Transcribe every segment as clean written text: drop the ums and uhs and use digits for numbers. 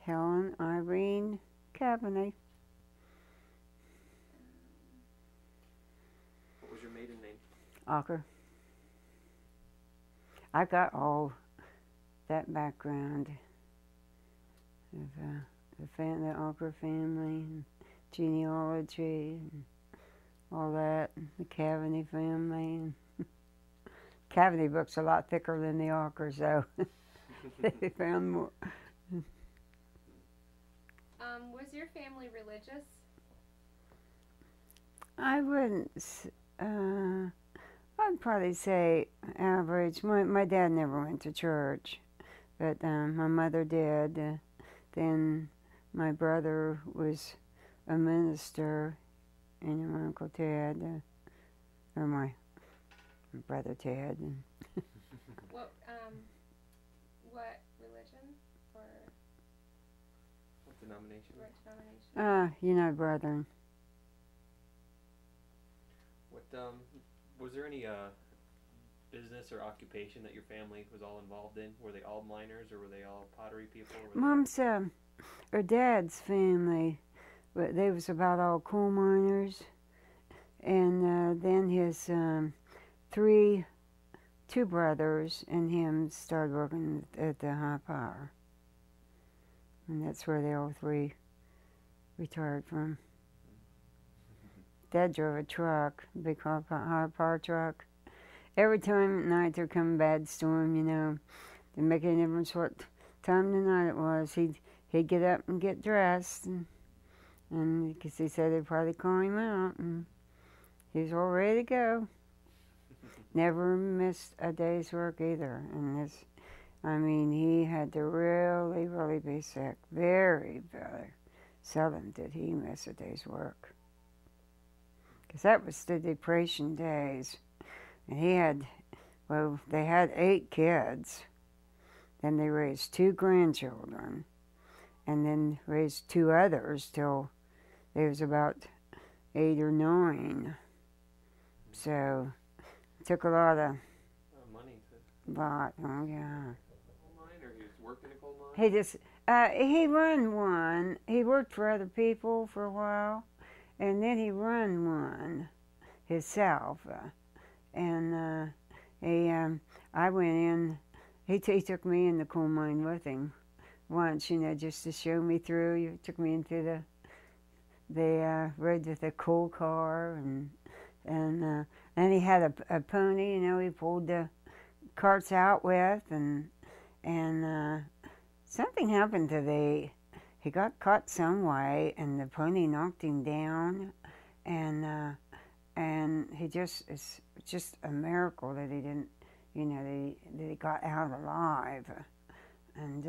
Helen Irene Cavinee. What was your maiden name? Ocker. I got all that background of the Ocker family, and genealogy, and all that, the Cavinee family. And Cavinee book's a lot thicker than the Ocker, so they found more. Was your family religious? I wouldn't. I'd probably say average. My dad never went to church, but my mother did. Then my brother was a minister, and my Uncle Ted, or my brother Ted. And what religion or What denomination? what denomination? United Brethren. What was there any business or occupation that your family was all involved in? Were they all miners, or were they all pottery people? Mom's or Dad's family, they was about all coal miners, and then his two brothers and him started working at the high power, and that's where they all three retired from. Dad drove a truck, a big high power truck. Every time at night there come a bad storm, didn't make any difference what time of the night it was. He'd get up and get dressed, and because he said they'd probably call him out, and he was all ready to go. Never missed a day's work either. And he had to really, really be sick. Very, very seldom did he miss a day's work. Because that was the Depression days. And they had 8 kids. Then they raised 2 grandchildren. And then raised 2 others till they was about 8 or 9. So it took a lot of money to. Oh yeah. Coal mine, or he was working a coal mine? He run one. He worked for other people for a while, and then he run one himself. I went in. He took me in the coal mine with him once, just to show me through. He took me into the rode with a coal car, and he had a pony. He pulled the carts out with, and something happened to he got caught some way, and the pony knocked him down, and it's just a miracle that he didn't, that he got out alive, and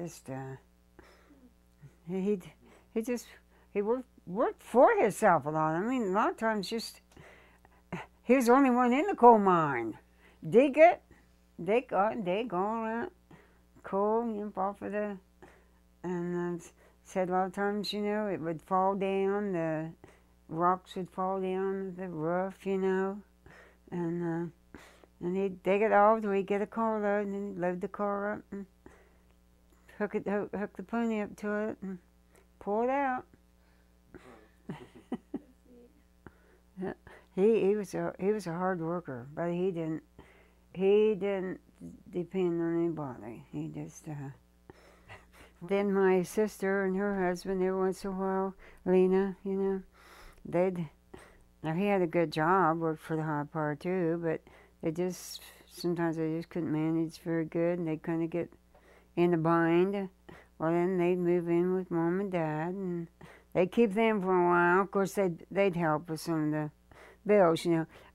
he worked for himself a lot. A lot of times he was the only one in the coal mine. Dig all that coal, off of and said a lot of times, it would fall down, the rocks would fall down the roof, and he'd dig it off till he'd get a carload, and then he'd load the car up and hook the pony up to it and pull it out. He was a hard worker, but he didn't depend on anybody. He just Then my sister and her husband, every once in a while, Lena, now he had a good job, worked for the high power too, but sometimes they just couldn't manage very good, and they'd kind of get in a bind. Well, then they'd move in with Mom and Dad, and they'd keep them for a while. Of course, they'd help with some of the bills,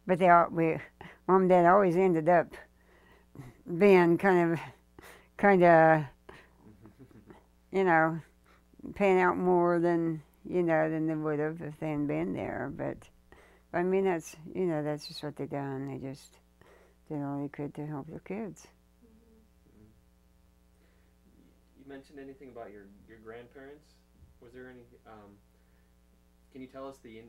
but Mom and Dad always ended up being kind of paying out more than they would have if they hadn't been there. But that's that's just what they done. They just did all they could to help their kids. You mentioned anything about your grandparents? Was there any? Can you tell us the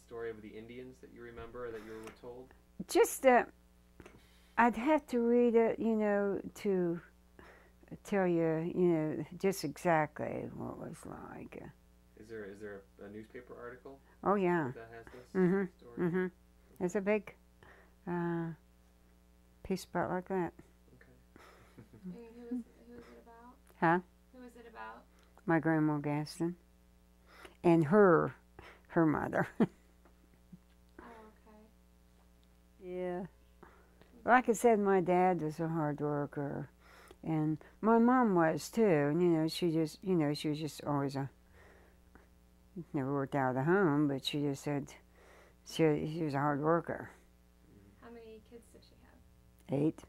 story of the Indians that you remember or that you were told? Just I'd have to read it, to tell you, just exactly what it was like. Is there a newspaper article Oh yeah. that has this Mhm. story? Mhm. There's a big piece about like that. Okay. And who was it about? Huh? Who was it about? My grandma Gaston and her mother. Oh, okay. Yeah. Like I said, my dad was a hard worker, and my mom was too. And she was just always never worked out of the home, but she just said she was a hard worker. How many kids did she have? 8.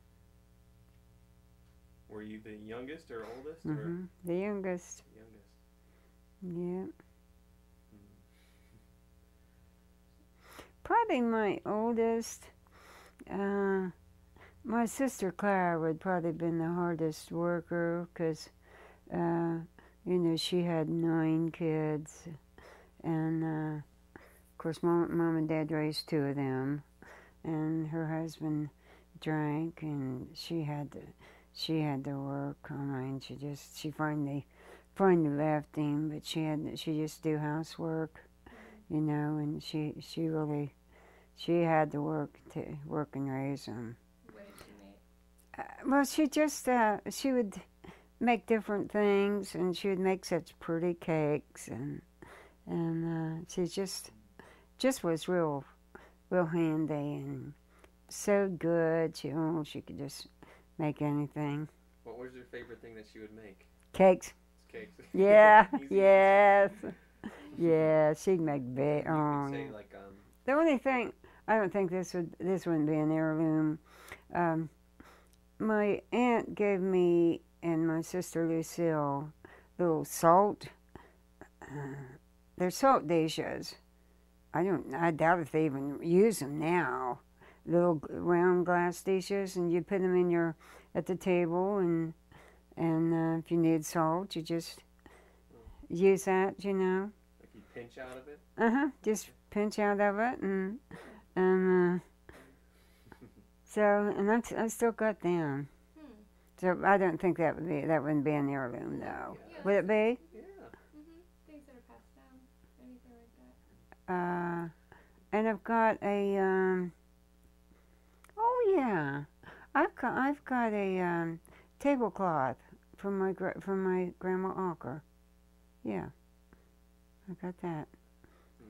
Were you the youngest or oldest? Or The youngest. youngest? Yeah. Mm. Probably my oldest. My sister Clara would probably been the hardest worker because, she had 9 kids, and of course, mom and dad raised 2 of them, and her husband drank, and she had to work. I mean, she finally left him, but she just do housework, and she had to work and raise them. What did she make? Well, she would make different things, and she would make such pretty cakes, and she just was real handy and so good. She could just make anything. What was your favorite thing that she would make? Cakes. Cakes. Yeah. Easy. Yes. Yeah. She'd make big. You could say like The only thing, I don't think this wouldn't be an heirloom. My aunt gave me and my sister Lucille little salt. They're salt dishes. I doubt if they even use them now. Little round glass dishes, and you put them at the table, and if you need salt, you just use that. like you pinch out of it. Just pinch out of it, and I still got them. So I don't think that wouldn't be an heirloom though. Yeah. Would it be? Yeah. Things that are passed down, anything like that. And I've got a oh yeah, I've got a tablecloth from my grandma Ocker. Yeah, I got that.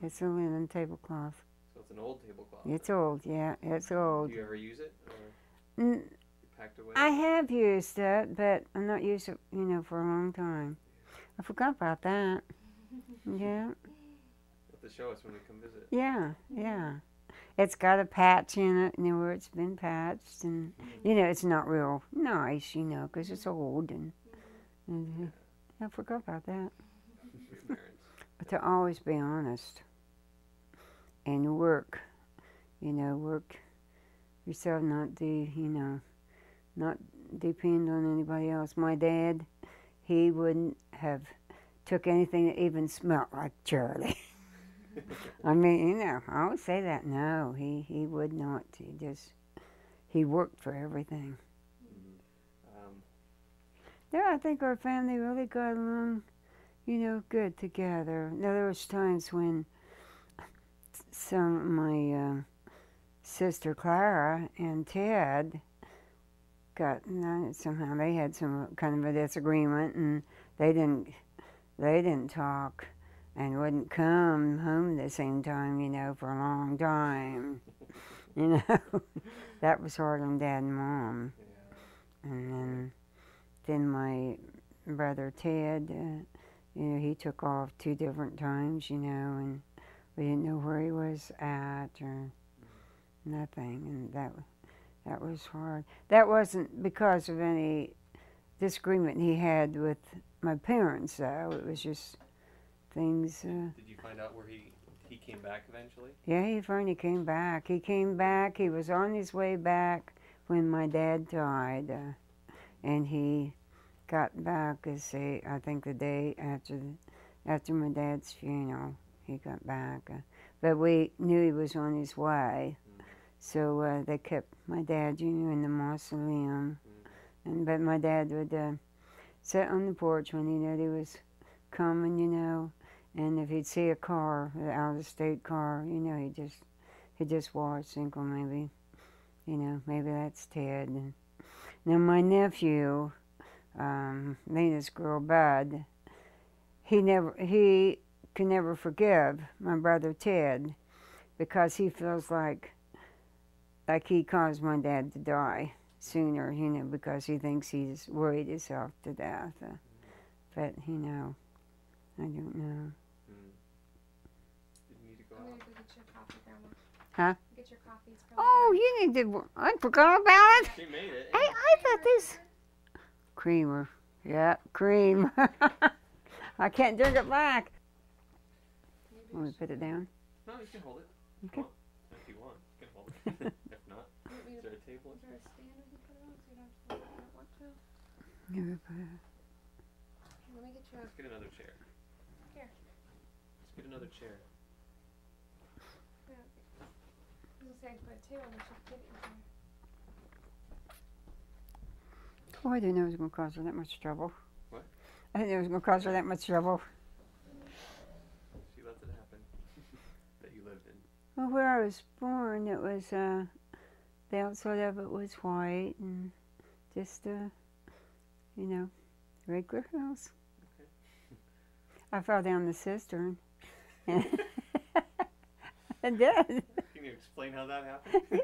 It's a linen tablecloth. So it's an old tablecloth. It's old, yeah, it's old. Do you ever use it, or you packed away? I have used it, but I'm not used it, for a long time. I forgot about that. Yeah. You have to show us when we come visit. Yeah, yeah. It's got a patch in it, where it's been patched, and it's not real nice, because it's old, and I forgot about that. Your parents. But to always be honest and work yourself, not depend on anybody else. My dad, he wouldn't have took anything that even smelled like Charlie. I mean, I always say that. No, he would not. He worked for everything. Yeah, I think our family really got along, good together. Now, there was times when my sister Clara and Ted somehow they had some kind of a disagreement, and they didn't talk and wouldn't come home at the same time, for a long time. That was hard on Dad and Mom. Yeah. And then my brother Ted, he took off 2 different times, and we didn't know where he was at or nothing, and that was hard. That wasn't because of any disagreement he had with my parents, though. It was just things. Did you find out where he came back eventually? Yeah, he finally came back. He was on his way back when my dad died, and he got back, I think the day after my dad's funeral, he got back. But we knew he was on his way, so they kept my dad, in the mausoleum. But my dad would sit on the porch when he knew he was coming, you know. And if he'd see a car, an out-of-state car, you know, he'd just watch, think, well, maybe, you know, maybe that's Ted. And now my nephew, Lena's girl, Bud, he can never forgive my brother Ted because he feels like he caused my dad to die sooner, you know, because he thinks he's worried himself to death. But, you know, I don't know. Did you need to go I'm out? gonna go get your coffee, Grandma. Huh? Get your coffee. It's probably Oh, you need to, I forgot about it. She made it. Hey, I thought this. Creamer. Yeah, cream. I can't drink it back. Let me put it down. No, you can hold it. Okay. If you want, you can hold it. If not, You is there a table? Is there a stand we can put it on so you don't have to hold it if you don't want to? Never put it. Let me get you a. Let's get another chair. Here. Let's get another chair. I was gonna say I can put a table, but you can get it in here. Oh, I didn't know it was going to cause her that much trouble. What? I didn't know it was going to cause her that much trouble. She lets it happen. That you lived in. Well, where I was born, it was, the outside of it was white and just, you know, regular house. Okay. I fell down the cistern. And I did. Can you explain how that happened?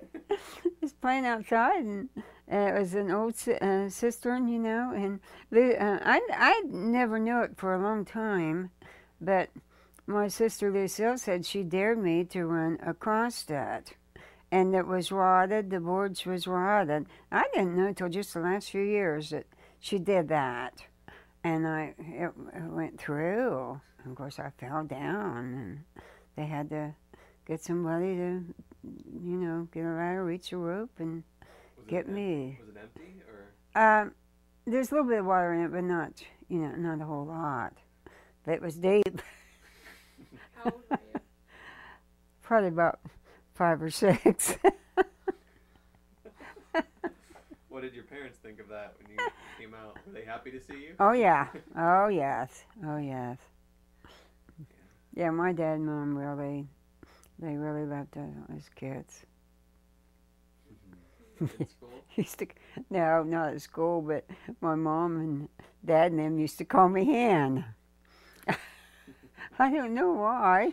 It's playing outside, and it was an old cistern, you know, and I never knew it for a long time, but my sister Lucille said she dared me to run across that, and it was rotted, the boards was rotted. I didn't know until just the last few years that she did that, and it went through. Of course, I fell down, and they had to get somebody to, you know, get a ladder, reach a rope, and get me. Was it empty or? There's a little bit of water in it, but not, you know, not a whole lot. But it was deep. How old were you? Probably about 5 or 6. What did your parents think of that when you came out? Were they happy to see you? Oh yeah. Oh yes. Oh yes. Yeah, my dad and mom they really loved us as kids. In school? No, not at school, but my mom and dad and them used to call me Hen. I don't know why.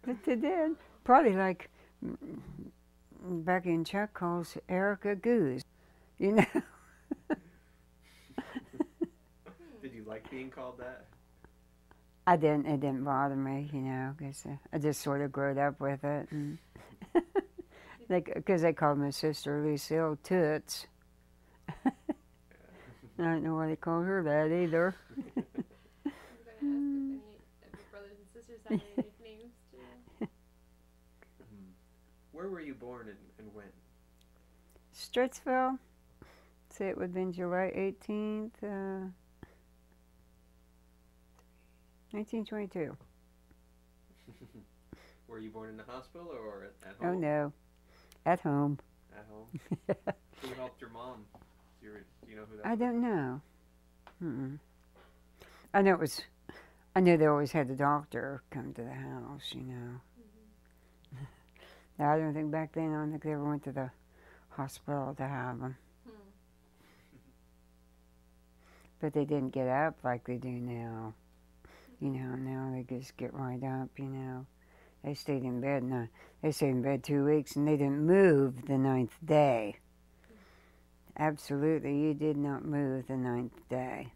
But they did. Probably like back in Chuck calls Erica Goose, you know. Did you like being called that? It didn't bother me, you know, because I just sort of growed up with it. And because they called my sister Lucille Toots. I don't know why they called her that either. I was gonna ask if any of your brothers and sisters had any nicknames too. Where were you born and when? Strittsville. Say it would have been July 18th, 1922. Were you born in the hospital or at Oh home? no, at home. At home. Who helped your mom? Do you know who that I was? don't know. Mm-mm. I know they always had the doctor come to the house, you know. Now, I don't think back then, I don't think they ever went to the hospital to have them. But they didn't get up like they do now. You know, now they just get right up, you know. They stayed in bed, they stayed in bed 2 weeks, and they didn't move the 9th day. Absolutely, you did not move the 9th day.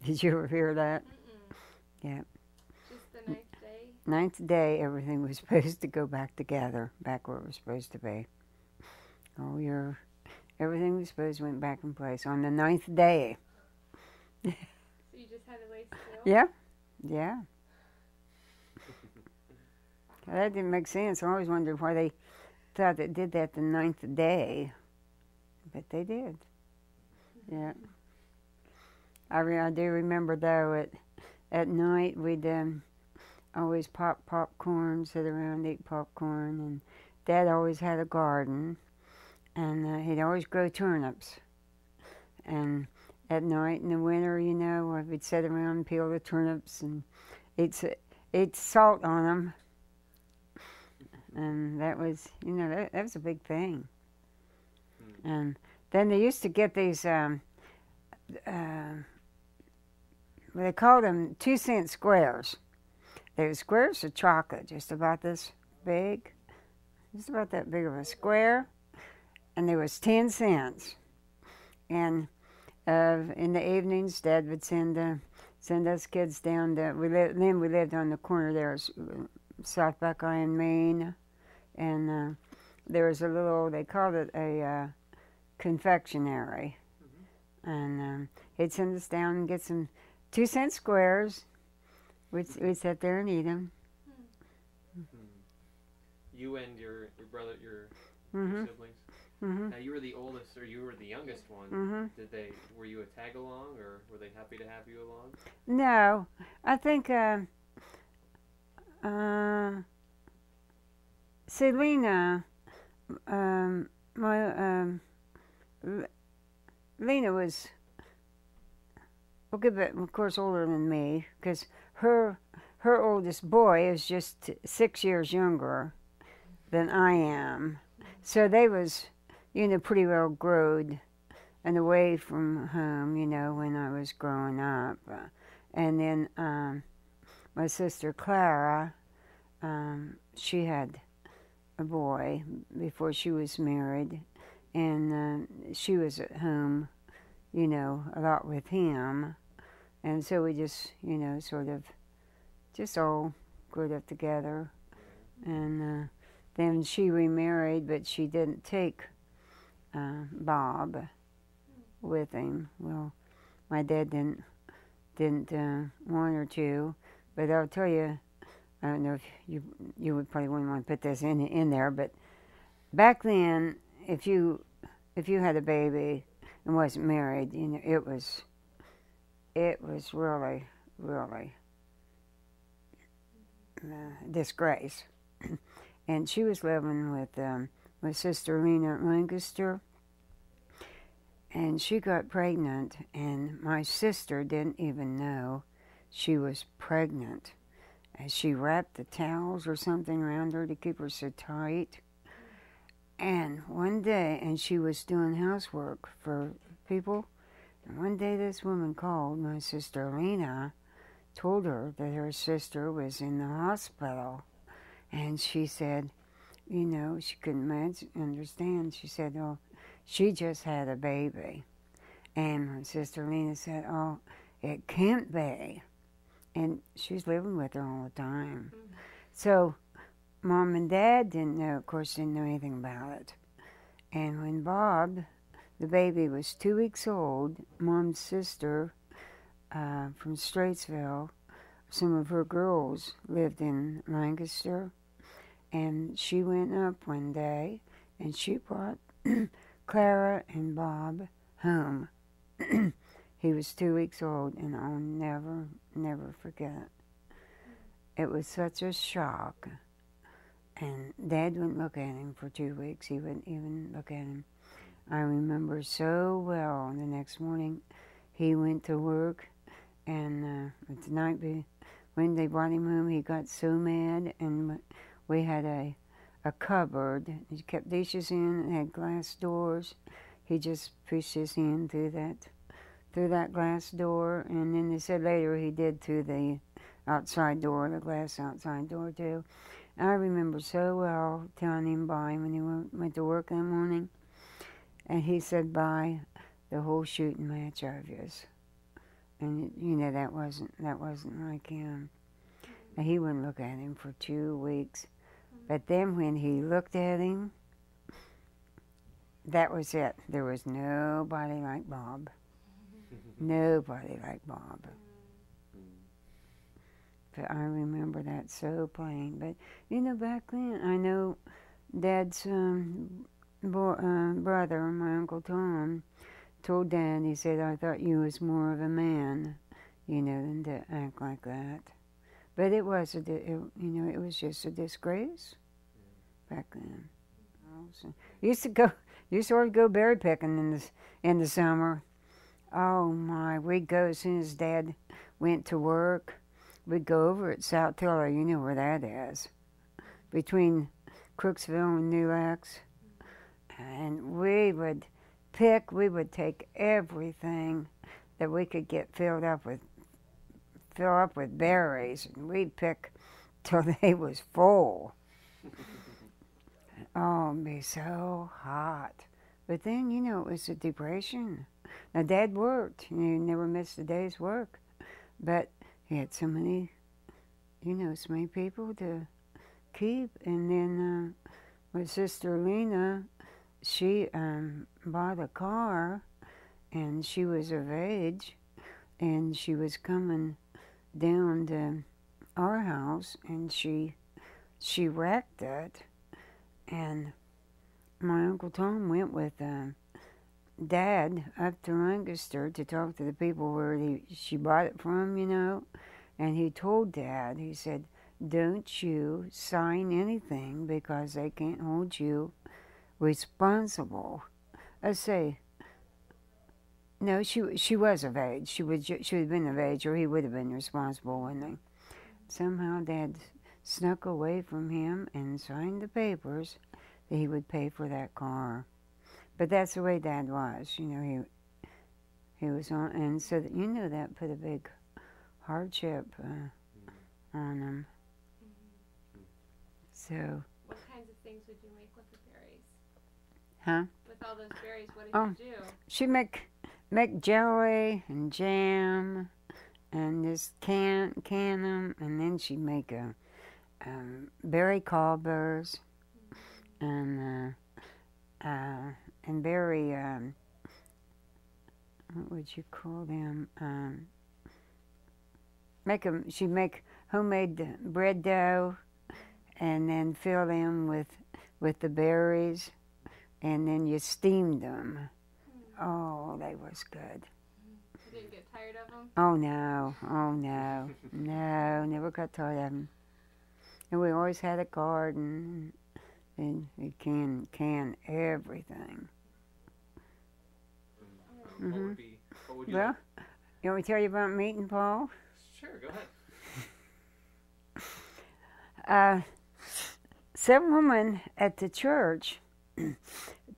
Did you ever hear that? Yeah. Just the 9th day? 9th day, everything was supposed to go back together, back where it was supposed to be. Everything was supposed to went back in place on the 9th day. So you just had to lay still? Yeah, yeah. That didn't make sense. I always wondered why they thought they did that the 9th day. But they did. Yeah. I do remember, though, at night we'd always pop popcorn, sit around, eat popcorn. And Dad always had a garden. And he'd always grow turnips. And at night in the winter, you know, we'd sit around and peel the turnips and eat salt on them. And that was, you know, that was a big thing. And then they used to get these, they called them 2-cent squares. They were squares of chocolate, just about this big, just about that big of a square. And there was 10 cents. And in the evenings, Dad would send us kids down to, then we lived on the corner there, South Buckeye and Main. And there was a little, they called it a confectionery. And he'd send us down and get some 2-cent squares. We'd sit there and eat them. You and your brother, your siblings. Now you were the oldest, or you were the youngest one. Were you a tag along, or were they happy to have you along? No, I think Selena, Lena was a good bit, of course, older than me, because her oldest boy is just 6 years younger than I am. So they was, you know, pretty well growed and away from home, you know, when I was growing up. And then my sister Clara, she had a boy before she was married, and she was at home, you know, a lot with him. And so we just, you know, sort of just all grew up together. And then she remarried, but she didn't take Bob with him. Well, my dad didn't want her to, but I'll tell you, I don't know if you would probably wouldn't want to put this in there, but back then, if you had a baby and wasn't married, you know, it was really disgrace. And she was living with my sister Lena at Lancaster, and she got pregnant, and my sister didn't even know she was pregnant. And she wrapped the towels or something around her to keep her so tight. And one day, and she was doing housework for people, and one day this woman called, my sister Lena, told her that her sister was in the hospital. And she said, you know, she couldn't understand. She said, oh, she just had a baby. And my sister Lena said, oh, it can't be. And she's living with her all the time. So Mom and Dad didn't know, of course, didn't know anything about it. And when Bob, the baby, was 2 weeks old, Mom's sister from Straitsville, some of her girls lived in Lancaster. And she went up one day, and she brought Clara and Bob home. He was 2 weeks old, and I'll never forget. It was such a shock. And Dad wouldn't look at him for 2 weeks. He wouldn't even look at him. I remember so well. The next morning, he went to work, and the night when they brought him home, he got so mad, and we had a cupboard. He kept dishes in and had glass doors. He just pushed his hand through that glass door, and then they said later he did through the outside door, the glass outside door too. And I remember so well telling him bye when he went to work that morning, and he said bye the whole shooting match of us. And you know that wasn't like him. And he wouldn't look at him for 2 weeks. But then when he looked at him, that was it. There was nobody like Bob. Nobody like Bob. But I remember that so plain. But, you know, back then, I know Dad's brother, my Uncle Tom, told Dad, he said, I thought you was more of a man, you know, than to act like that. But it was, you know, it was just a disgrace back then. So, used to go berry picking in the summer, Oh my, we'd go as soon as Dad went to work. We'd go over at South Tiller, you know where that is, between Crooksville and New Lex. And we would take everything that we could get fill up with berries, and we'd pick till they was full. Oh, it'd be so hot. But then, you know, it was a depression. Now, Dad worked. You know, he never missed a day's work. But he had so many, you know, so many people to keep. And then my sister Lena, she bought a car, and she was of age, and she was coming down to our house, and she wrecked it. And my Uncle Tom went with Dad up to Lancaster to talk to the people where she bought it from, you know. And he told Dad, he said, don't you sign anything because they can't hold you responsible. I say, no, she was of age. She would have been of age, or he would have been responsible, wouldn't he? Somehow Dad snuck away from him and signed the papers that he would pay for that car. But that's the way Dad was, you know. He was on, and so that, you know, that put a big hardship on him. So. What kinds of things would you make with the berries? Huh? With all those berries, what did you do? She'd make jelly and jam, and just can them, and then she'd make berry cobblers, and berry what would you call them? She'd make homemade bread dough, and then fill them with the berries, and then you steamed them. Oh, they was good. You didn't get tired of them? Oh no, no, never got tired of them. And we always had a garden, and we can everything. What would you Well, like? you want me to tell you about meeting Paul? Sure, go ahead. Some woman at the church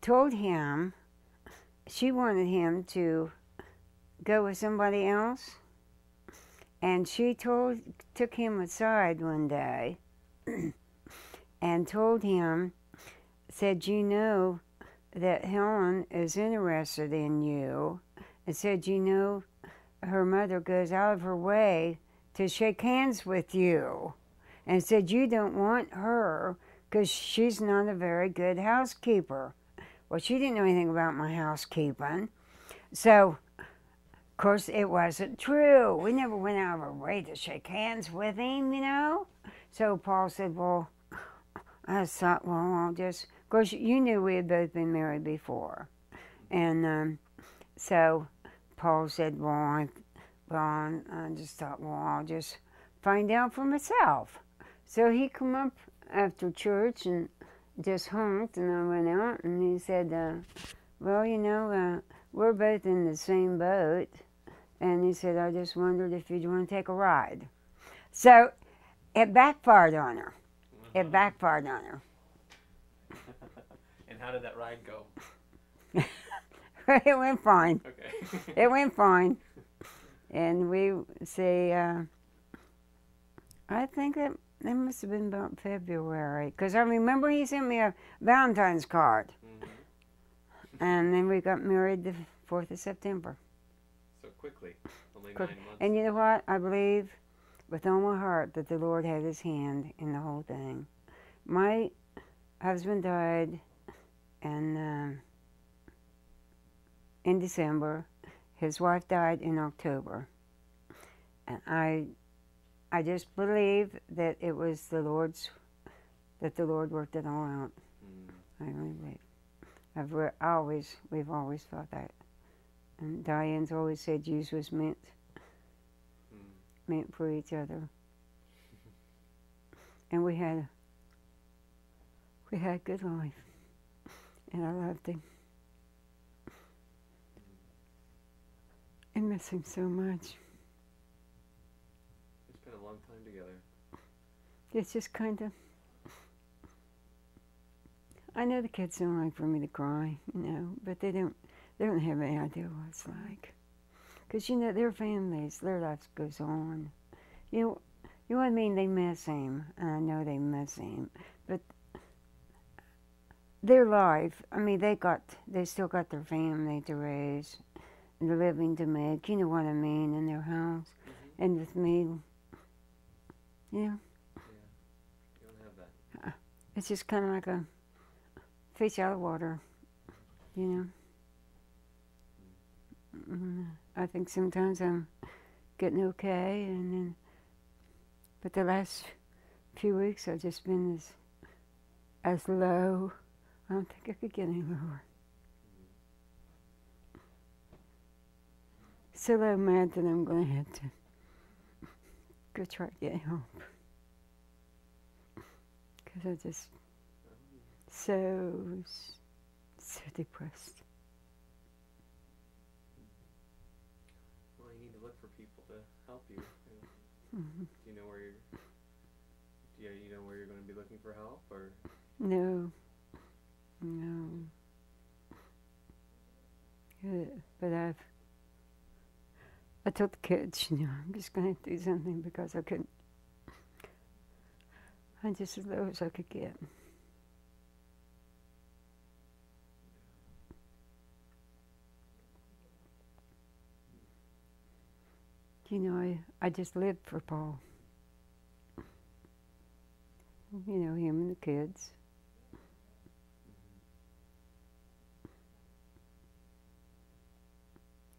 told him she wanted him to go with somebody else, and she took him aside one day and told him, said, you know that Helen is interested in you, and said, you know, her mother goes out of her way to shake hands with you, and said you don't want her because she's not a very good housekeeper. Well, she didn't know anything about my housekeeping, so of course it wasn't true. We never went out of our way to shake hands with him, you know. So Paul said, well, I thought, well, I'll just, of course you knew we had both been married before, and so Paul said, well, I just thought, well, I'll just find out for myself. So he come up after church and just honked, and I went out, and he said, well, you know, we're both in the same boat. And he said, I just wondered if you'd want to take a ride. So it backfired on her. It backfired on her. And how did that ride go? It went fine. Okay. It went fine. And we say, I think that must have been about February, because I remember he sent me a Valentine's card. Mm-hmm. And then we got married the 4th of September. So quickly, only 9 months. And you know what? I believe with all my heart that the Lord had his hand in the whole thing. My husband died in December. His wife died in October. And I just believe that it was the Lord's, that the Lord worked it all out. I really believe. We've always thought that. And Diane's always said Jesus was meant for each other. And we had a good life. And I loved him. miss him so much. It's been a long time together. It's just kind of. I know the kids don't like for me to cry, but they don't have any idea what it's like. Because, their families, their life goes on. You know what I mean? They miss him, and I know they miss him. But their life, I mean, they still got their family to raise, and the living to make, you know what I mean, in their house. Mm-hmm. And with me, Yeah, you don't have that. it's just kind of like a fish out of water, I think sometimes I'm getting okay, but the last few weeks I've just been as low. I don't think I could get any lower. So I'm mad that I'm going to have to go try to get help. Because I'm just so depressed. Well, you need to look for people to help you. Mm-hmm. Do you know where you're going to be looking for help, or? No. But I told the kids, I'm just going to do something because I couldn't. I'm just as low as I could get. I just lived for Paul. Him and the kids.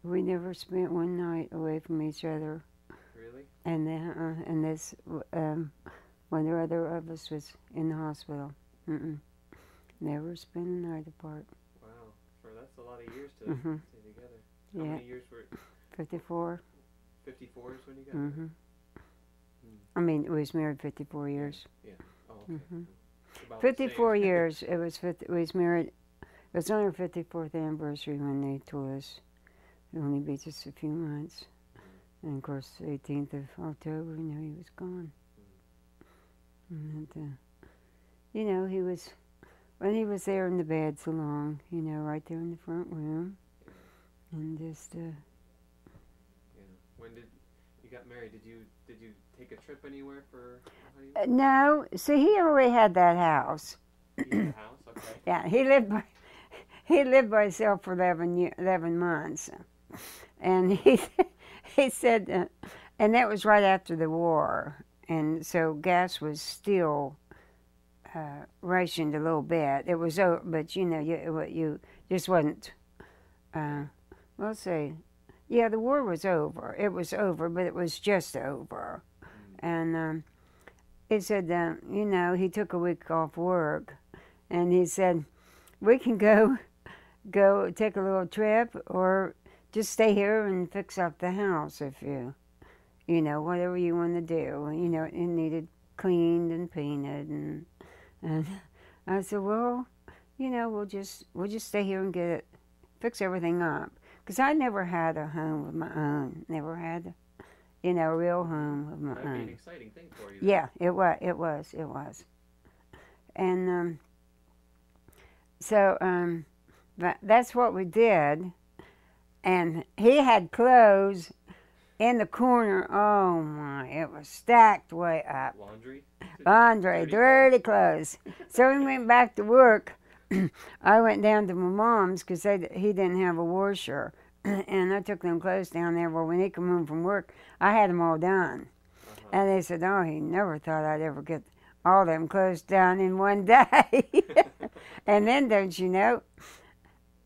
We never spent one night away from each other. Really? And this, when the other of us was in the hospital. Never spent a night apart. Wow, that's a lot of years to stay together. How many years were it? 54. 54 is when you got married? I mean, we was married 54 years. Yeah. Oh, okay. About 54 years. We was married. It was on our 54th anniversary when they told us it would only be just a few months. And of course, the 18th of October, he was gone. And he was, when he was there in the bed so long, right there in the front room, and just. When did you got married? Did you take a trip anywhere for a honeymoon? No. See, he already had that house. He had a house, okay. Yeah, he lived by himself for 11 months, and he said, and that was right after the war, and so gas was still rationed a little bit. It was, but you just wasn't. Let's see. Yeah, the war was over. It was over, but it was just over. And he said, he took a week off work, and he said, we can go take a little trip, or just stay here and fix up the house if whatever you want to do. It needed cleaned and painted, and I said, well, we'll just stay here and fix everything up. Because I never had a home of my own. Never had, a real home of my own. That'd be an exciting thing for you. Yeah, it was. And so that's what we did. And he had clothes in the corner. Oh my, it was stacked way up. Laundry, dirty clothes. So we went back to work. I went down to my mom's because he didn't have a washer, and I took them clothes down there. Well, when he come home from work, I had them all done. And they said, oh, he never thought I'd ever get all them clothes done in one day. And then, don't you know,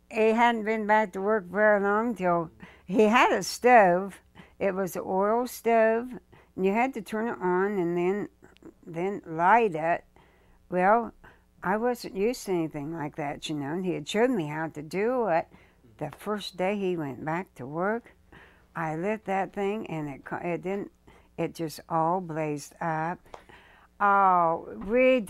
he hadn't been back to work very long till he had a stove. It was an oil stove, and you had to turn it on and then light it. Well, I wasn't used to anything like that, and he had showed me how to do it. The first day he went back to work, I lit that thing, and it just all blazed up. Oh, we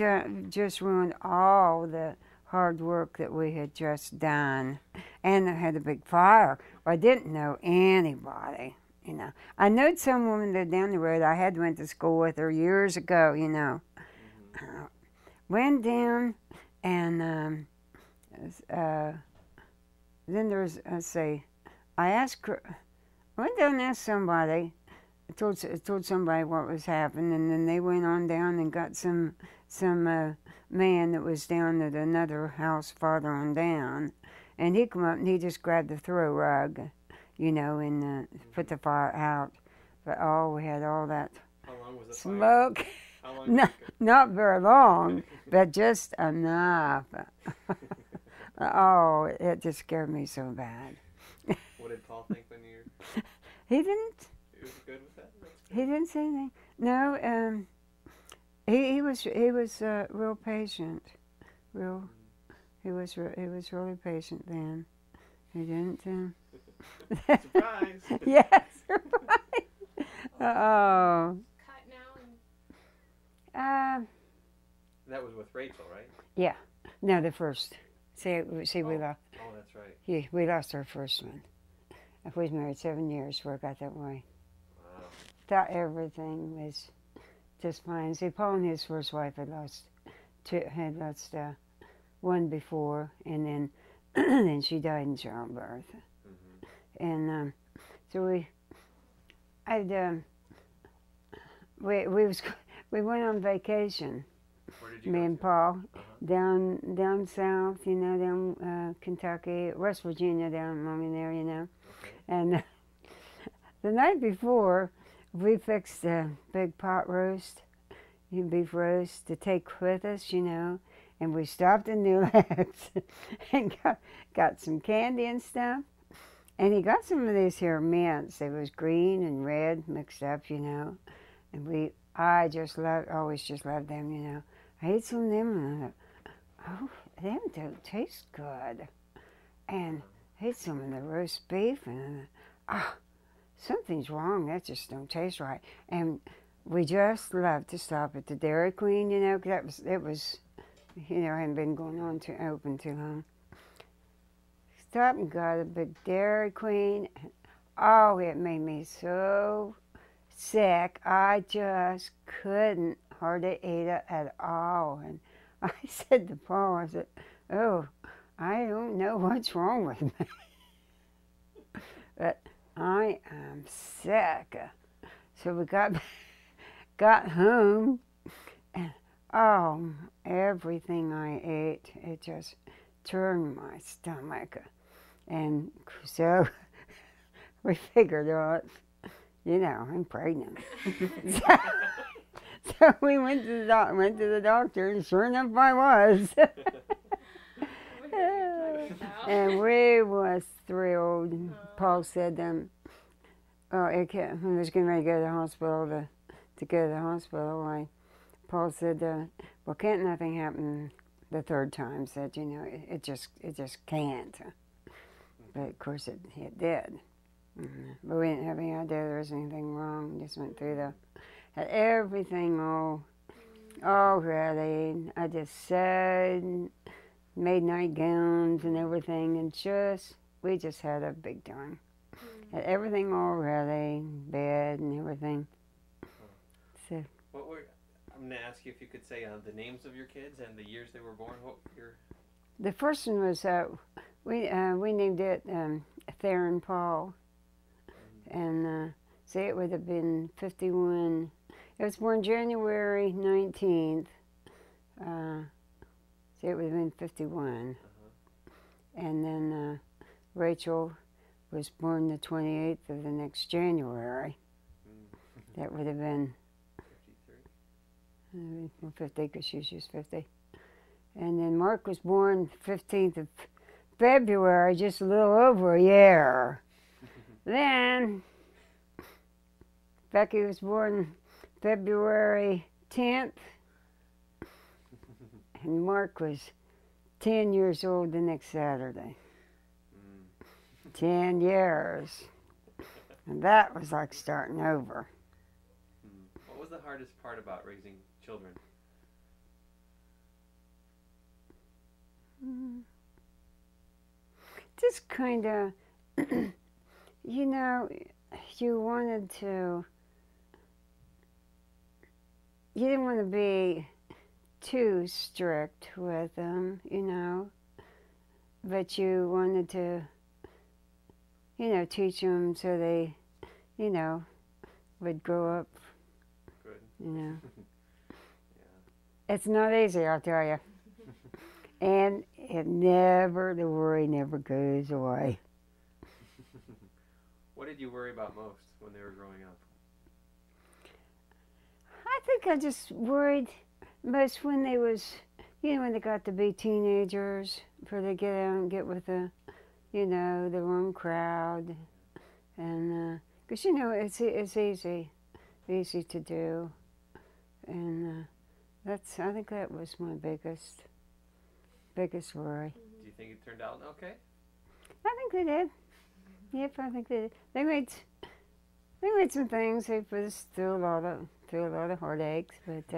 just ruined all the hard work that we had just done. And I had a big fire. I didn't know anybody, you know. I knew some woman lived down the road. I had went to school with her years ago, you know. Went down and then there's, let's see, I asked her, I went down and asked somebody, told somebody what was happening, and then they went on down and got some man that was down at another house farther on down, and he come up and he just grabbed the throw rug, you know, and put the fire out. But oh, we had all that How long was the smoke. fire? How long did Not very long, but just enough. Oh, it just scared me so bad. What did Paul think when you? He didn't. He was good with that. He didn't say anything. No, he was real patient. Real, he was really patient then. He didn't. Surprise! Yes, surprise. Oh. Cut now and That was with Rachel, right? Yeah. No, the first. See, we lost. Oh, that's right. Yeah, we lost our first one. We was married 7 years before it got that way. Wow. Thought everything was just fine. See, Paul and his first wife had lost one before, and then then she died in childbirth. Mm-hmm. And so we went on vacation. Where did you Me go and to? Paul Uh-huh. down south, you know, down Kentucky, West Virginia, down along there, you know. Okay. And the night before, we fixed a big pot roast, beef roast, to take with us, you know. And we stopped in New Lex and got some candy and stuff. And he got some of these here mints. They was green and red mixed up, you know. And I always just loved them, you know. I ate some of them and I thought, oh, them don't taste good. And I ate some of the roast beef and I thought, something's wrong. That just don't taste right. And we just loved to stop at the Dairy Queen, you know, because it was, you know, hadn't been going on open too long. Stopped and got a big Dairy Queen. Oh, it made me so sick. I just couldn't hardly eat it at all. And I said to Paul, I said, oh, I don't know what's wrong with me. But I am sick. So we got home, and oh, everything I ate, it just turned my stomach. And so we figured out, you know, I'm pregnant. So we went to the doctor, and sure enough, I was. And we was thrilled. Paul said, when he was getting ready to go to the hospital, to go to the hospital, Paul said, well, can't nothing happen the third time? Said, you know, it just can't. But of course it did. But we didn't have any idea there was anything wrong. Just went through had everything all ready. I just sewed, made nightgowns and everything, and we just had a big time. Had everything all ready, bed and everything. So I'm gonna ask you if you could say the names of your kids and the years they were born. What your? The first one was we named it Theron Paul, and see, it would have been 51. It was born January 19th. See, it would have been 51. And then Rachel was born the 28th of the next January. That would have been 50, because she's just 50. And then Mark was born 15th of February, just a little over a year. Then Becky was born February 10th, and Mark was 10 years old the next Saturday. 10 years. And that was like starting over. What was the hardest part about raising children? Just kind of, you know, you wanted to, you didn't want to be too strict with them, you know, but you wanted to, you know, teach them so they, you know, would grow up, Good. you know. Yeah. It's not easy, I'll tell you. And the worry never goes away. What did you worry about most when they were growing up? I think I just worried most when they was, you know, when they got to be teenagers, before they get out and get with the, you know, the wrong crowd. And, because, you know, it's easy to do. And I think that was my biggest worry. Do you think it turned out okay? I think they did. Yep, I think they did. They made some things. They put us through a lot of heartaches, but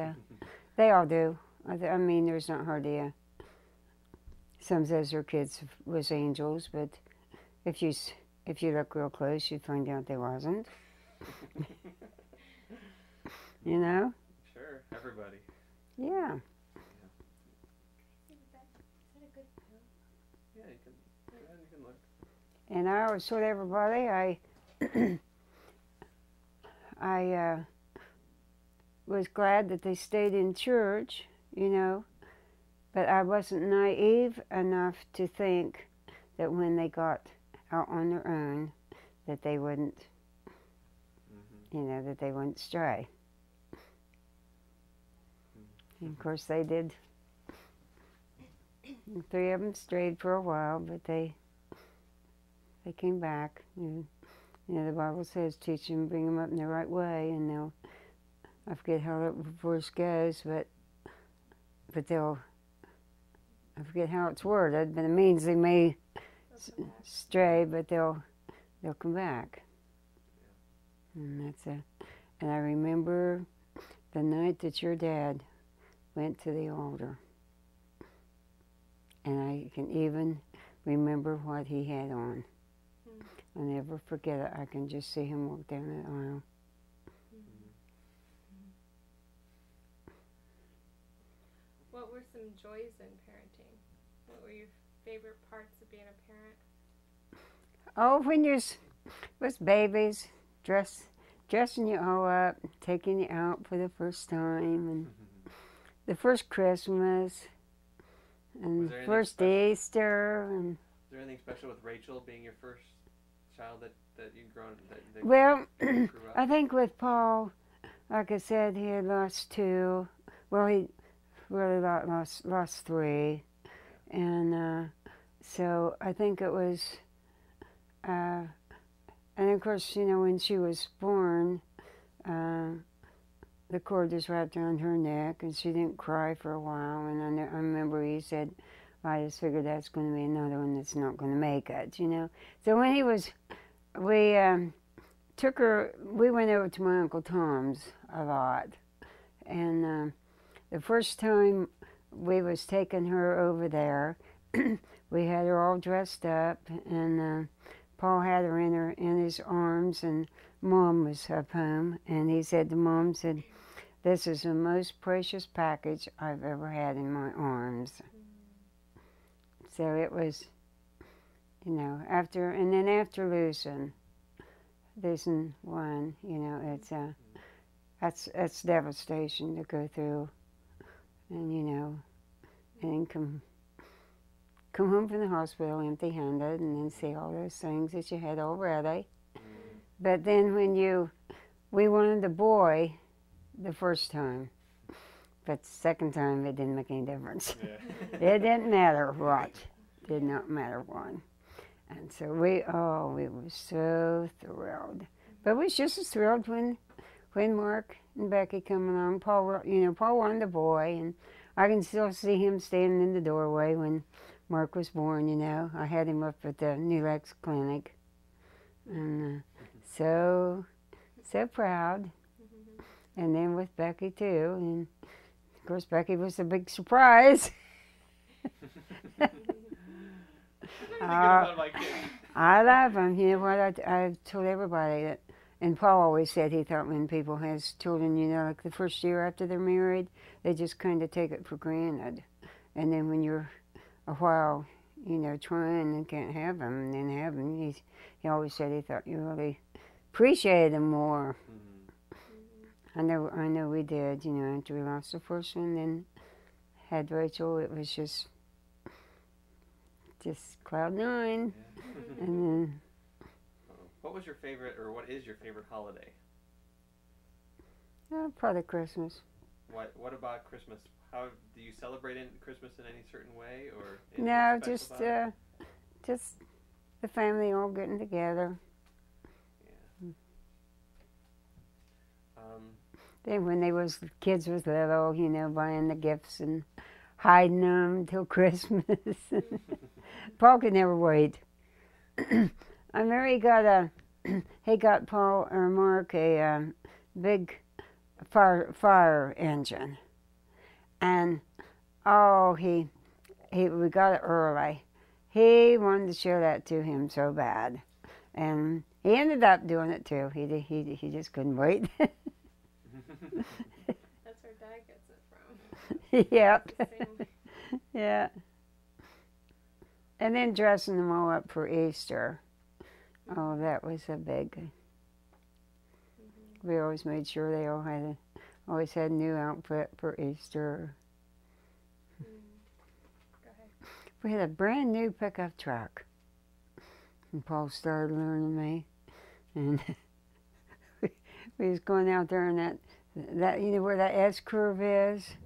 they all do. I mean, there's not hardly some says their kids was angels, but if you look real close, you'd find out they wasn't. You know? Sure, everybody. Yeah. Is that a good pill? Yeah, you can look. And I always told everybody I was glad that they stayed in church, you know, but I wasn't naive enough to think that when they got out on their own that they wouldn't, you know, that they wouldn't stray. And of course they did. 3 of them strayed for a while, but they came back. And, you know, the Bible says, teach them, bring them up in the right way, and they'll, I forget how that verse goes, but they'll, I forget how it's worded, but it means they may stray, but they'll come back. And and I remember the night that your dad went to the altar. And I can even remember what he had on. I'll never forget it. I can just see him walk down that aisle. What were some joys in parenting? What were your favorite parts of being a parent? Oh, when you was babies, dressing you all up, taking you out for the first time, and the first Christmas, and first Easter, and. Is there anything special with Rachel being your first child that you've grown that Well, grew up? I think with Paul, like I said, he had lost 2. Well, he really lost 3, and so I think it was. And of course, you know, when she was born, the cord was wrapped around her neck, and she didn't cry for a while. And I remember he said, I just figured that's going to be another one that's not going to make it, you know. So when we took her, we went over to my Uncle Tom's a lot. And the first time we was taking her over there, we had her all dressed up, and Paul had her in his arms, and Mom was up home, and he said to Mom, said, "This is the most precious package I've ever had in my arms." So it was, you know, after losing one, you know, it's that's devastation to go through, and you know, and come home from the hospital empty-handed, and then see all those things that you had already. But then we wanted a boy the first time, but the second time it didn't make any difference. Yeah. It didn't matter what. Did not matter what. And so we were so thrilled. But we was just as thrilled when Mark and Becky come along. Paul wanted a boy, and I can still see him standing in the doorway when Mark was born, you know. I had him up at the New Lex Clinic. And so proud. And then with Becky, too. And, of course, Becky was a big surprise. thinking about my kids. I love them. You know what? I've told everybody that, and Paul always said he thought when people has children, you know, like the first year after they're married, they just kind of take it for granted. And then when you're a while, you know, trying and can't have them, and then have them, he always said he thought you really appreciated them more. I know we did, you know, after we lost the first one, then had Rachel, it was just cloud nine. Yeah. And then, what was your favorite, or what is your favorite holiday? probably Christmas. What about Christmas? How do you celebrate Christmas in any certain way, or No, just the family all getting together. Yeah. Then when kids was little, you know, buying the gifts and hiding them till Christmas. Paul could never wait. I remember he got Paul or Mark a big fire engine, and we got it early. He wanted to show that to him so bad, and he ended up doing it too. He just couldn't wait. That's where Dad gets it from. Yep. Same. Yeah. And then dressing them all up for Easter. Oh, that was a big. We always made sure they always had a new outfit for Easter. Go ahead. We had a brand new pickup truck. And Paul started learning me. And we was going out there in that you know where that S curve is?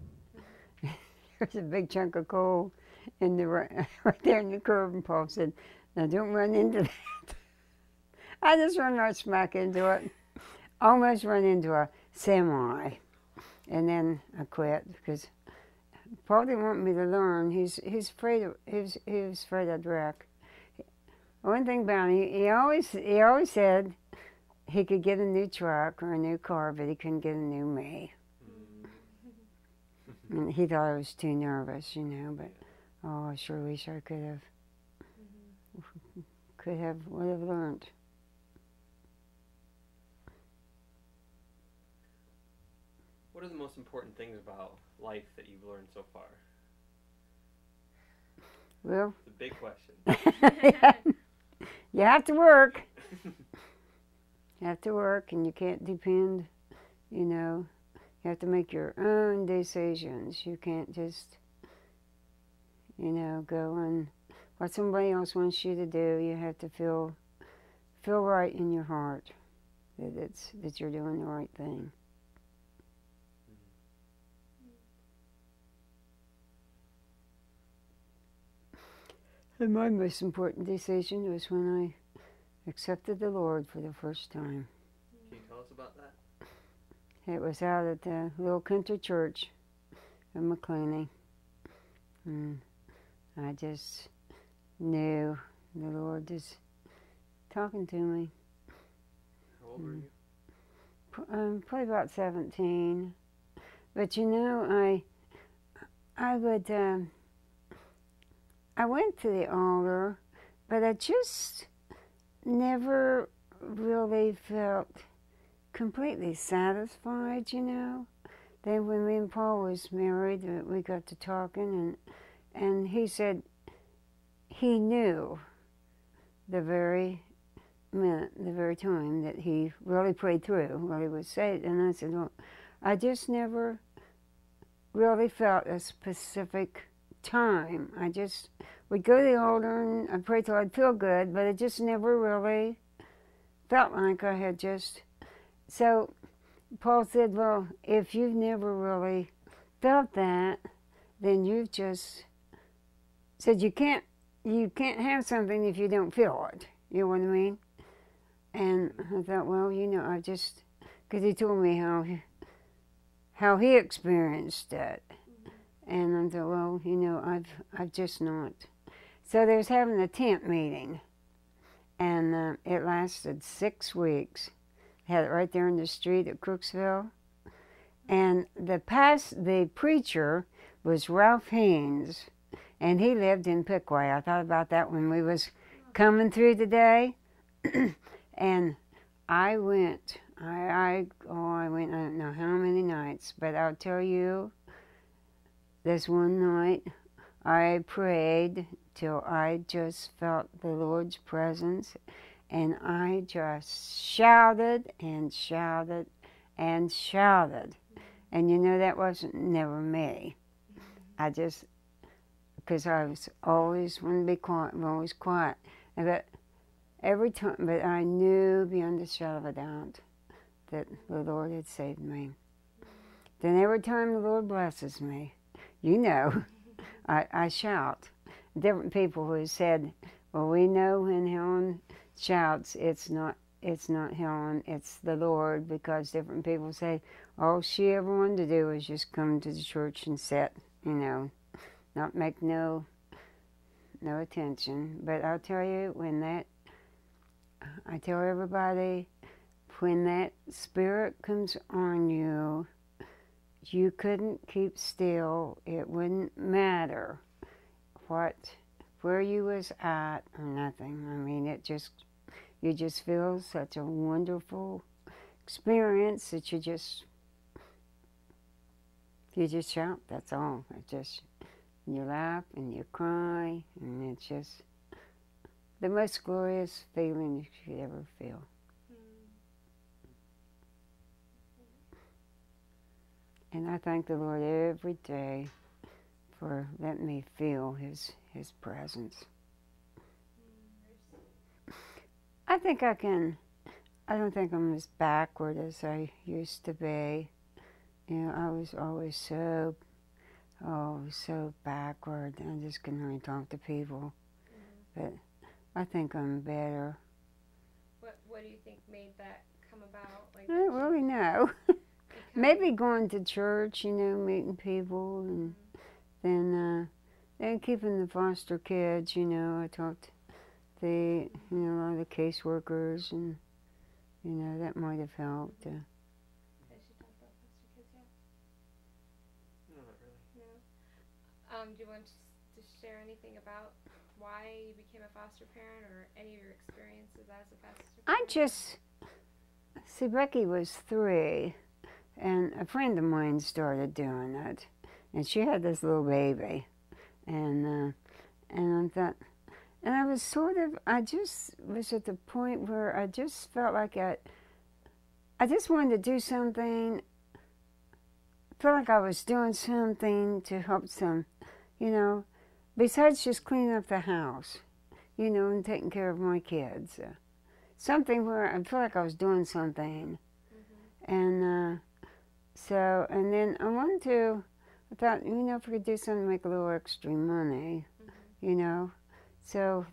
There's a big chunk of coal in the right there in the curve, and Paul said, "Now don't run into that." I just run right smack into it. Almost run into a semi, and then I quit because Paul didn't want me to learn. He's afraid he was afraid I'd wreck. One thing about him, he always said he could get a new truck or a new car, but he couldn't get a new me. And he thought I was too nervous, you know. But I sure wish I would have learned. What are the most important things about life that you've learned so far? Well, It's a big question. you have to work. You have to work, and you can't depend, you know. You have to make your own decisions. You can't just, you know, go on what somebody else wants you to do. You have to feel right in your heart that you're doing the right thing. And my most important decision was when I accepted the Lord for the first time. Can you tell us about that? It was out at the little country church in McClaney. And I just knew the Lord was talking to me. How old were you? Probably about 17. But you know, I went to the altar, but I just never really felt completely satisfied, you know. Then when me and Paul was married, we got to talking, and he said he knew the very minute, the very time that he really prayed through what he was saying. And I said, well, I just never really felt a specific time. I just would go to the altar and I'd pray till I'd feel good, but it just never really felt like I had just. So Paul said, well, if you've never really felt that, then you've just said you can't have something if you don't feel it. You know what I mean? And I thought, well, you know, because he told me how he experienced it. And I thought, well, you know, I've just not. So they was having a tent meeting, and it lasted 6 weeks. Had it right there in the street at Crooksville. And the preacher was Ralph Haynes, And he lived in Pickway. I thought about that when we was coming through today. And I went. I went, I don't know how many nights, but I'll tell you, this one night I prayed till I just felt the Lord's presence, and I just shouted and shouted and shouted. And you know, that wasn't never me. I just, because I was always wanted to be quiet, I'm always quiet. But every time, but I knew beyond a shadow of a doubt that the Lord had saved me. Then every time the Lord blesses me, you know, I shout. Different people who said, well, we know when Helen shouts, it's not Helen, it's the Lord, because different people say, all she ever wanted to do was just come to the church and sit, you know, not make no attention. But I'll tell you, I tell everybody, when that spirit comes on you, you couldn't keep still. It wouldn't matter where you was at or nothing. I mean, you just feel such a wonderful experience that you just shout. That's all. You laugh and you cry, and it's just the most glorious feeling you could ever feel. And I thank the Lord every day for letting me feel His presence. I think I don't think I'm as backward as I used to be. You know, I was always so backward. I just couldn't really talk to people. But I think I'm better. What do you think made that come about? Like, I don't really know. Maybe going to church, you know, meeting people, and then keeping the foster kids, you know. I talked to a lot of the caseworkers, and, you know, that might have helped. Has she talked about foster kids yet? No, not really. No? Do you want to share anything about why you became a foster parent, or any of your experiences as a foster parent? See, Becky was 3. And a friend of mine started doing it, and she had this little baby, and I thought, and I was I just was at the point where I just felt like I just wanted to do something. I felt like I was doing something to help some, you know, besides just cleaning up the house, you know, and taking care of my kids. Something where I felt like I was doing something, and. So, and then I thought, you know, if we could do something to make a little extra money, you know. So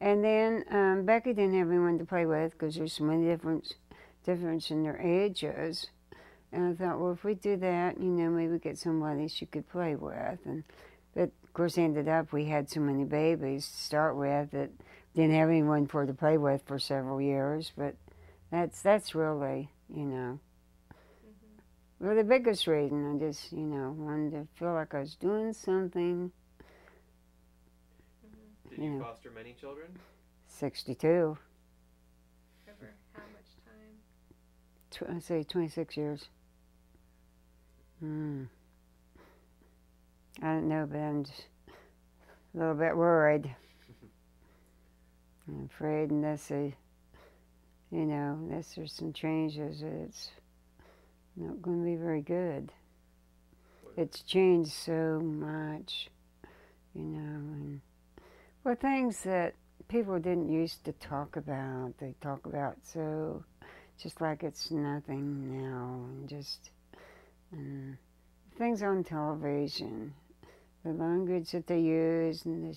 and then Becky didn't have anyone to play with because there's so many difference in their ages. And I thought, well, if we do that, you know, maybe get somebody she could play with. But of course, ended up we had so many babies to start with that didn't have anyone for her to play with for several years. But that's really, you know. Well, the biggest reason, I just, you know, wanted to feel like I was doing something. Did you foster many children? 62. Over how much time? I'd say 26 years. I don't know, but I'm just a little bit worried. I'm afraid unless there's some changes, it's not going to be very good. It's changed so much, you know, and well, things that people didn't used to talk about, they talk about so just like it's nothing now, and just things on television, the language that they use, and the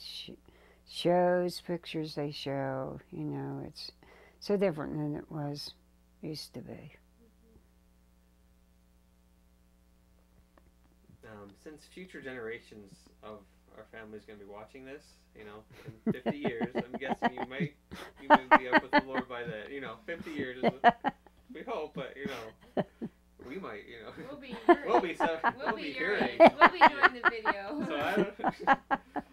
shows, pictures they show, you know, it's so different than it used to be. Since future generations of our family is going to be watching this, you know, in 50 years, I'm guessing you may be up with the Lord by then. You know, 50 years is we hope, but you know, we might, you know, we'll be hearing. We'll be doing the video. So I don't.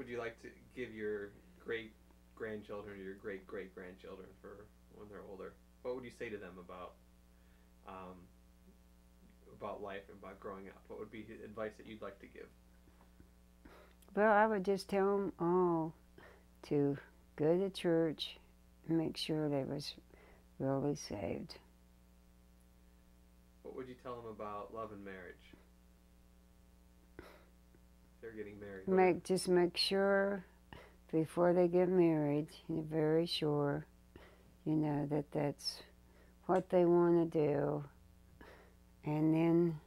would you like to give your great-grandchildren or your great-great-grandchildren for when they're older? What would you say to them about life and about growing up? What would be advice that you'd like to give? Well, I would just tell them all to go to church and make sure they was really saved. What would you tell them about love and marriage? They're getting married. Just make sure before they get married, you're very sure, that that's what they want to do. And then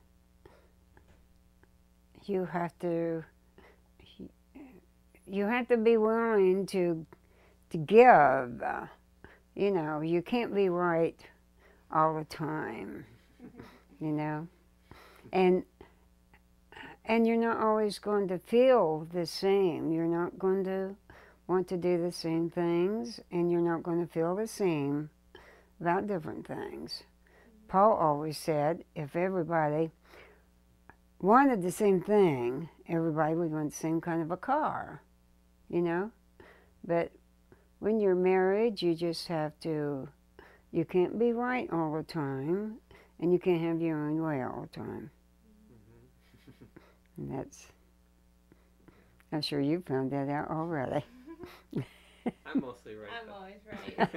you have to be willing to give. You can't be right all the time, And you're not always going to feel the same. You're not going to want to do the same things, and you're not going to feel the same about different things. Paul always said if everybody wanted the same thing, everybody would want the same kind of a car, But when you're married, you just have to, you can't be right all the time, and you can't have your own way all the time. And I'm sure you found that out already. I'm mostly right. I'm always right.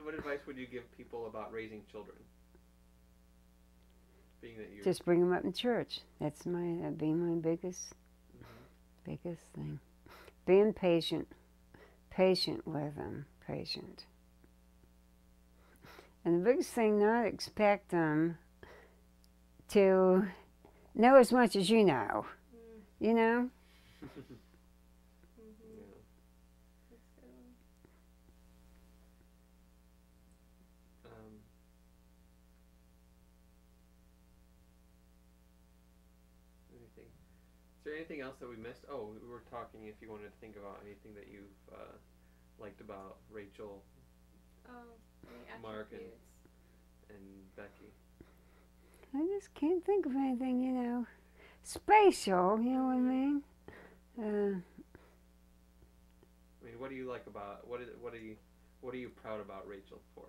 What advice would you give people about raising children? Being that you just bring them up in church. That'd be my biggest thing. Being patient with them, patient. And the biggest thing, not expect them to know as much as you know. Mm-hmm. Is there anything else that we missed? Oh, we were talking if you wanted to think about anything that you've liked about Rachel, Mark, and Becky. I just can't think of anything, spatial, you know what I mean? What do you like about, what are you proud about Rachel for?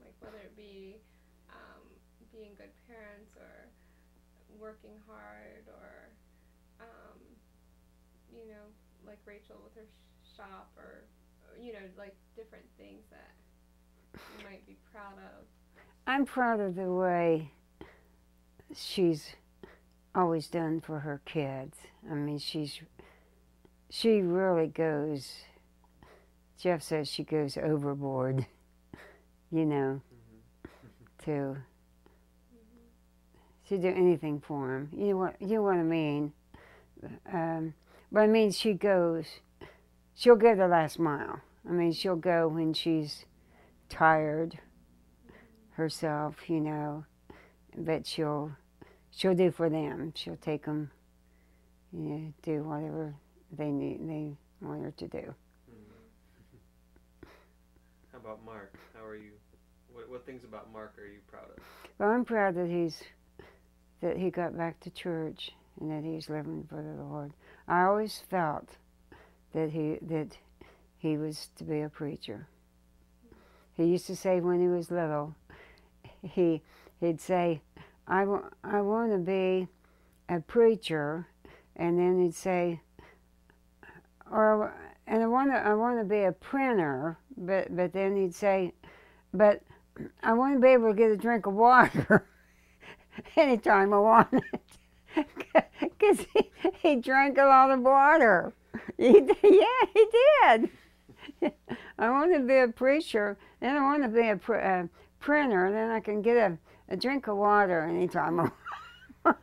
Like whether it be being good parents or working hard or, like Rachel with her shop or, like different things that you might be proud of. I'm proud of the way she's always done for her kids. I mean, she really goes, Jeff says she goes overboard, to she'd do anything for him. You know what I mean? But I mean, she'll go the last mile. I mean, she'll go when she's tired herself, but she'll do for them. She'll take them, do whatever they want her to do. How about Mark? How are you? What things about Mark are you proud of? Well, I'm proud that he got back to church and that he's living for the Lord. I always felt that he was to be a preacher. He used to say when he was little, he'd say, I want to be a preacher, and then he'd say, I want to be a printer, but then he'd say, but I want to be able to get a drink of water anytime I wanted, because he drank a lot of water. He did. I want to be a preacher, then I want to be a printer, then I can get a drink of water anytime I want.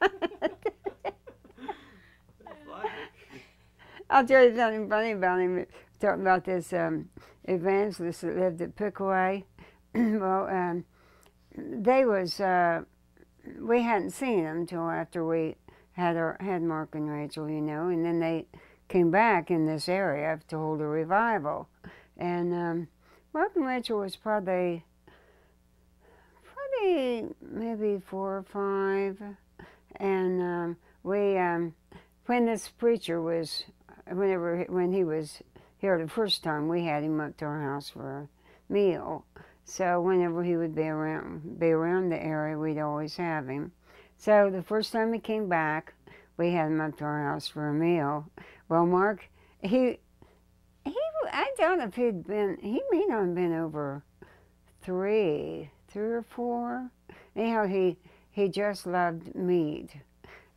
I'll tell you something funny about him. Talking about this evangelist that lived at Pickaway. Well, we hadn't seen them until after we had Mark and Rachel, and then they came back in this area to hold a revival. And Mark and Rachel was probably maybe 4 or 5. And when this preacher was, when he was here the first time, we had him up to our house for a meal. So whenever he would be around the area, we'd always have him. So the first time he came back, we had him up to our house for a meal. Well, Mark, I don't know if he may not have been over 3 or 4. Anyhow, he just loved meat.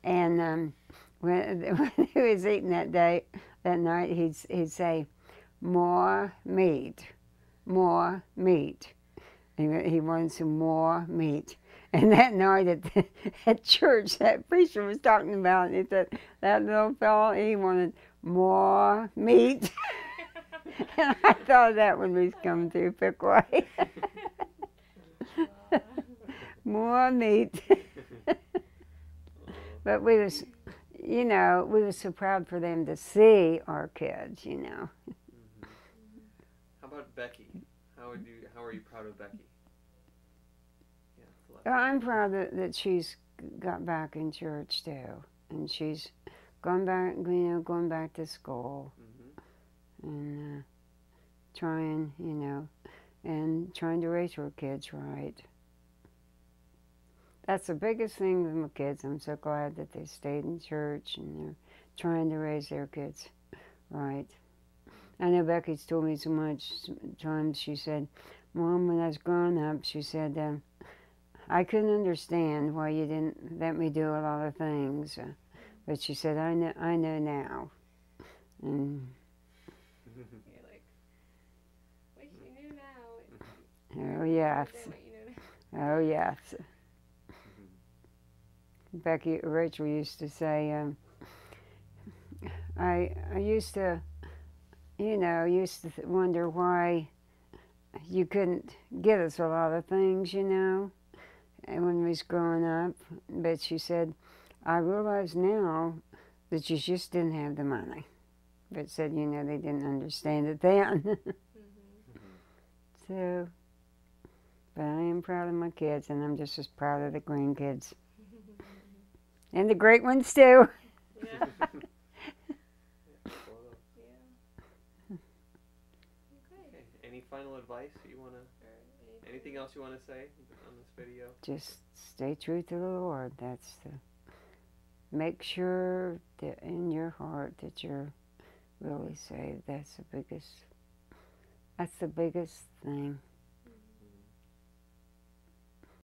And when he was eating that night, he'd say, "More meat, more meat." He wanted some more meat. And that night at church, that preacher was talking about it. He said, that little fellow, he wanted more meat. And I thought that one was coming through Pickway. More meat. But we was so proud for them to see our kids, Mm-hmm. How about Becky? How are you proud of Becky? Yeah, I'm proud that she's got back in church too, and she's going back to school, and trying to raise her kids right. That's the biggest thing with my kids. I'm so glad that they stayed in church and they're trying to raise their kids right. I know Becky's told me so much times. She said, "Mom, when I was growing up," she said, "I couldn't understand why you didn't let me do a lot of things, but she said, I know now." And you're like, what you knew now. Oh yes, what you know now. oh yes. Rachel used to say, I used to wonder why you couldn't get us a lot of things, and when we was growing up. But she said, I realize now that you just didn't have the money. But said, they didn't understand it then. So, but I am proud of my kids, and I'm just as proud of the grandkids. And the great ones too. Yeah. Okay. Any final advice that you want to, anything else you want to say on this video? Just stay true to the Lord. Make sure that in your heart that you're really saved. That's the biggest thing.